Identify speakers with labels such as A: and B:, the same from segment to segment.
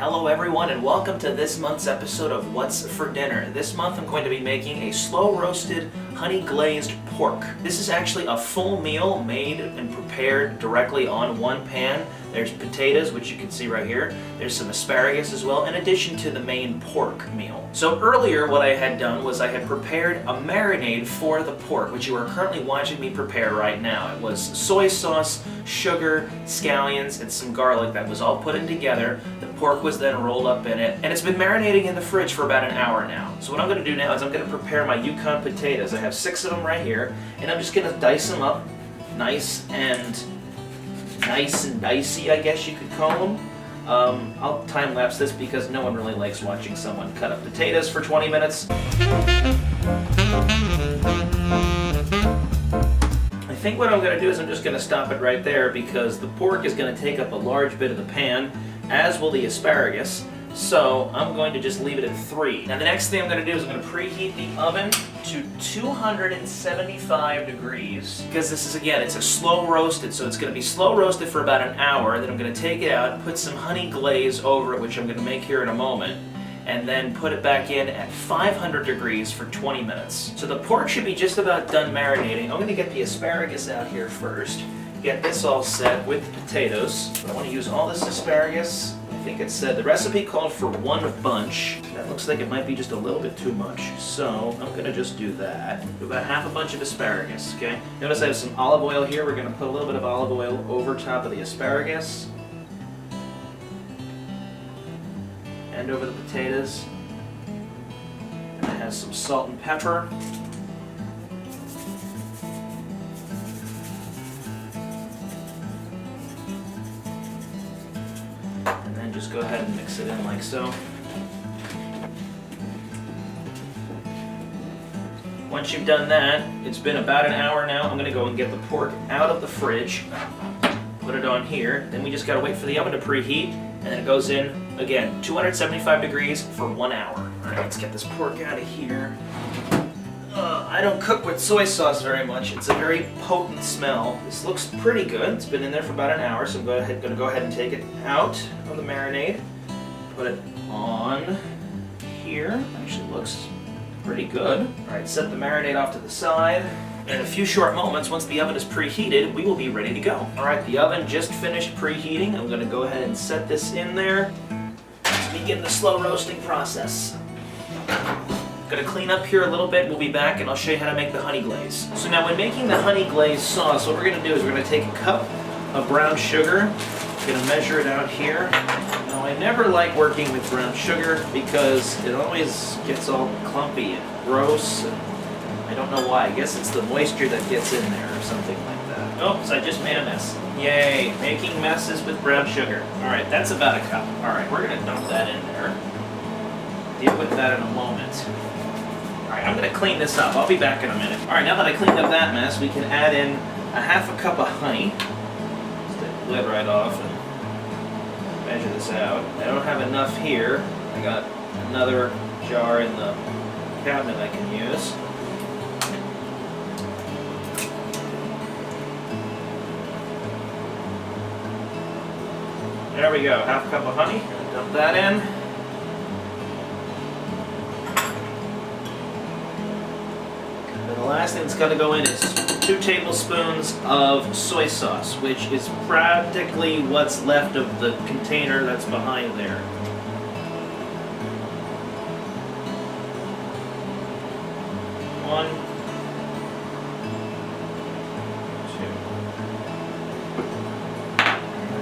A: Hello everyone and welcome to this month's episode of What's for Dinner. This month I'm going to be making a slow roasted honey glazed pork. This is actually a full meal made and prepared directly on one pan. There's potatoes, which you can see right here. There's some asparagus as well, in addition to the main pork meal. So earlier what I had done was I had prepared a marinade for the pork, which you are currently watching me prepare right now. It was soy sauce, sugar, scallions, and some garlic that was all put in together. The pork was then rolled up in it, and it's been marinating in the fridge for about an hour now. So what I'm going to do now is I'm going to prepare my Yukon potatoes. I have 6 of them right here, and I'm just going to dice them up nice and dicey, I guess you could call them. I'll time-lapse this because no one really likes watching someone cut up potatoes for 20 minutes. I think what I'm going to do is I'm just going to stop it right there because the pork is going to take up a large bit of the pan, as will the asparagus. So I'm going to just leave it at 3. Now the next thing I'm going to do is I'm going to preheat the oven to 275 degrees because this is, again, it's a slow roasted, so it's going to be slow roasted for about an hour. Then I'm going to take it out, put some honey glaze over it, which I'm going to make here in a moment, and then put it back in at 500 degrees for 20 minutes. So the pork should be just about done marinating. I'm going to get the asparagus out here first, get this all set with the potatoes. I want to use all this asparagus. I think it said the recipe called for 1 bunch. That looks like it might be just a little bit too much. So I'm going to just do that. Do about half a bunch of asparagus, okay? Notice I have some olive oil here. We're going to put a little bit of olive oil over top of the asparagus. And over the potatoes. And it has some salt and pepper. And then just go ahead and mix it in like so. Once you've done that, it's been about an hour now. I'm going to go and get the pork out of the fridge, put it on here. Then we just got to wait for the oven to preheat, and then it goes in, again, 275 degrees for 1 hour. All right, let's get this pork out of here. I don't cook with soy sauce very much. It's a very potent smell. This looks pretty good. It's been in there for about an hour, so I'm going to go ahead and take it out of the marinade. Put it on here. Actually looks pretty good. All right, set the marinade off to the side. In a few short moments, once the oven is preheated, we will be ready to go. All right, the oven just finished preheating. I'm going to go ahead and set this in there. Let's begin the slow roasting process. Going to clean up here a little bit. We'll be back and I'll show you how to make the honey glaze. So now when making the honey glaze sauce, what we're going to do is we're going to take a cup of brown sugar. I'm going to measure it out here. Now I never like working with brown sugar because it always gets all clumpy and gross. And I don't know why. I guess it's the moisture that gets in there or something like that. Oops, I just made a mess. Yay, making messes with brown sugar. All right, that's about a cup. All right, we're going to dump that in there. Deal with that in a moment. Alright, I'm going to clean this up. I'll be back in a minute. Alright, now that I cleaned up that mess, we can add in a half a cup of honey. Just take the lid right off and measure this out. I don't have enough here. I got another jar in the cabinet I can use. There we go, half a cup of honey. Dump that in. The last thing that's going to go in is 2 tablespoons of soy sauce, which is practically what's left of the container that's behind there. 1,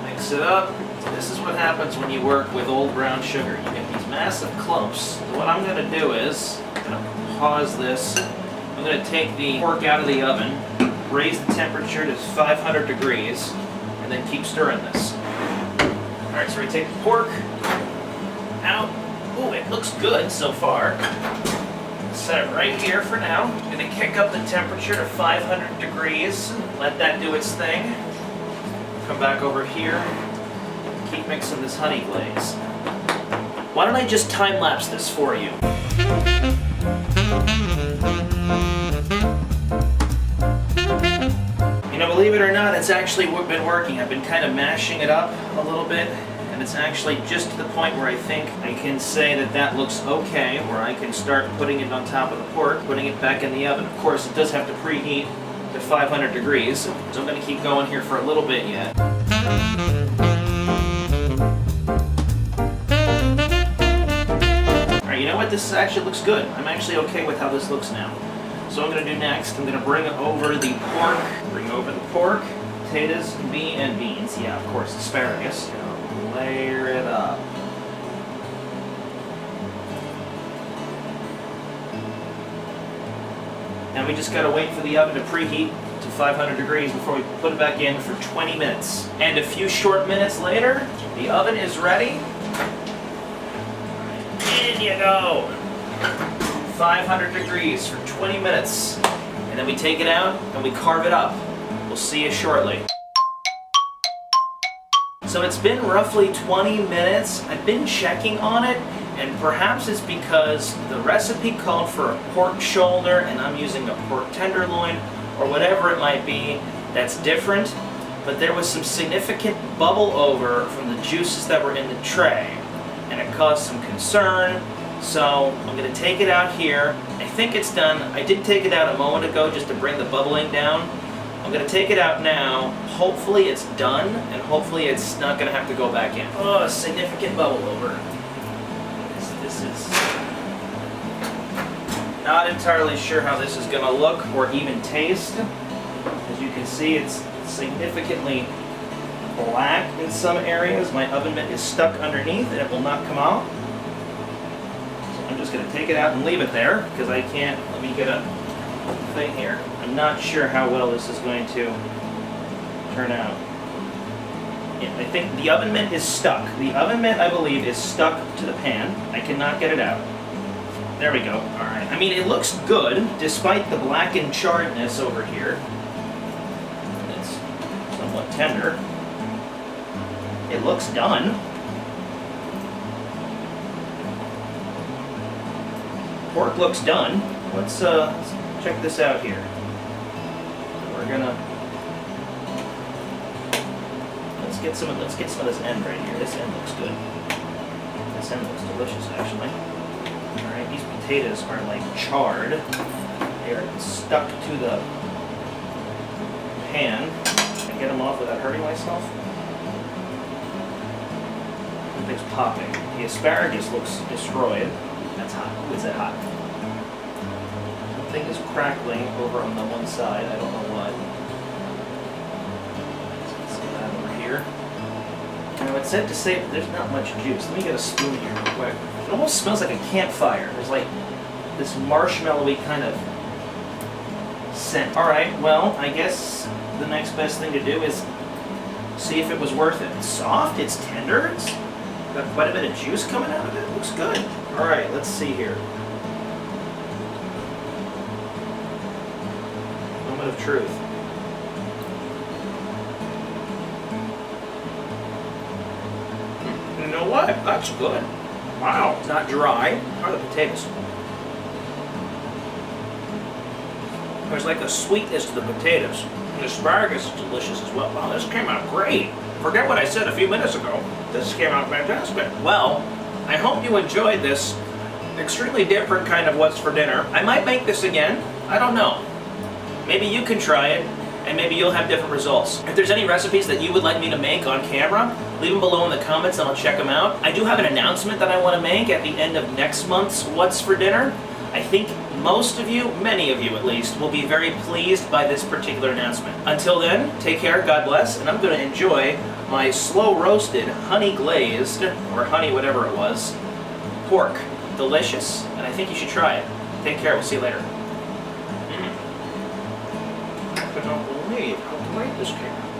A: 2. Mix it up. This is what happens when you work with old brown sugar. You get these massive clumps. So what I'm going to do is, I'm going to pause this. I'm going to take the pork out of the oven, raise the temperature to 500 degrees, and then keep stirring this. Alright, so we take the pork out. Ooh, it looks good so far. Set it right here for now. I'm going to kick up the temperature to 500 degrees, let that do its thing. Come back over here, keep mixing this honey glaze. Why don't I just time-lapse this for you? You know, believe it or not, it's actually been working. I've been kind of mashing it up a little bit, and and it's actually just to the point where I think I can say that that looks okay, where I can start putting it on top of the pork, putting it back in the oven. Of course, it does have to preheat to 500 degrees, so I'm going to keep going here for a little bit yet. Alright, you know what? This actually looks good. I'm actually okay with how this looks now. So what I'm going to do next, I'm going to bring over the pork, potatoes, and beans. Yeah, of course, asparagus. Gonna layer it up. Now we just got to wait for the oven to preheat to 500 degrees before we put it back in for 20 minutes. And a few short minutes later, the oven is ready. In you go! 500 degrees for 20 minutes. And then we take it out and we carve it up. We'll see you shortly. So it's been roughly 20 minutes. I've been checking on it, and perhaps it's because the recipe called for a pork shoulder and I'm using a pork tenderloin, or whatever it might be that's different. But there was some significant bubble over from the juices that were in the tray, and it caused some concern. So I'm going to take it out here. I think it's done. I did take it out a moment ago just to bring the bubbling down. I'm going to take it out now. Hopefully it's done, and hopefully it's not going to have to go back in. Oh, a significant bubble over. This is not entirely sure how this is going to look or even taste. As you can see, it's significantly black in some areas. My oven mitt is stuck underneath and it will not come out. I'm just going to take it out and leave it there because I can't. Let me get a thing here. I'm not sure how well this is going to turn out. Yeah, I think the oven mitt is stuck. The oven mitt, I believe, is stuck to the pan. I cannot get it out. There we go. All right. I mean, it looks good despite the black and charredness over here. It's somewhat tender. It looks done. Pork looks done. Let's check this out here. We're gonna let's get some of this end right here. This end looks good. This end looks delicious, actually. All right, these potatoes are like charred. They are stuck to the pan. Can I get them off without hurting myself? Something's popping. The asparagus looks destroyed. That's hot. Ooh, is that hot? Something is crackling over on the one side. I don't know what. Let's see that over here. Now it said to say there's not much juice. Let me get a spoon here real quick. It almost smells like a campfire. There's like this marshmallowy kind of scent. Alright, well, I guess the next best thing to do is see if it was worth it. It's soft, it's tender, it's got quite a bit of juice coming out of it. It looks good. Alright, let's see here. Moment of truth. You know what? That's good. Wow. It's not dry. How are the potatoes? There's like a sweetness to the potatoes. The asparagus is delicious as well. Wow, this came out great. Forget what I said a few minutes ago. This came out fantastic. Well, I hope you enjoyed this extremely different kind of what's for dinner. I might make this again. I don't know. Maybe you can try it, and maybe you'll have different results. If there's any recipes that you would like me to make on camera, leave them below in the comments and I'll check them out. I do have an announcement that I want to make at the end of next month's What's for Dinner. I think most of you, many of you at least, will be very pleased by this particular announcement. Until then, take care, God bless, and I'm going to enjoy my slow-roasted, honey-glazed, or honey whatever it was, pork. Delicious, and I think you should try it. Take care, we'll see you later. I cannot believe how great this came out.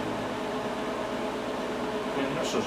A: And this is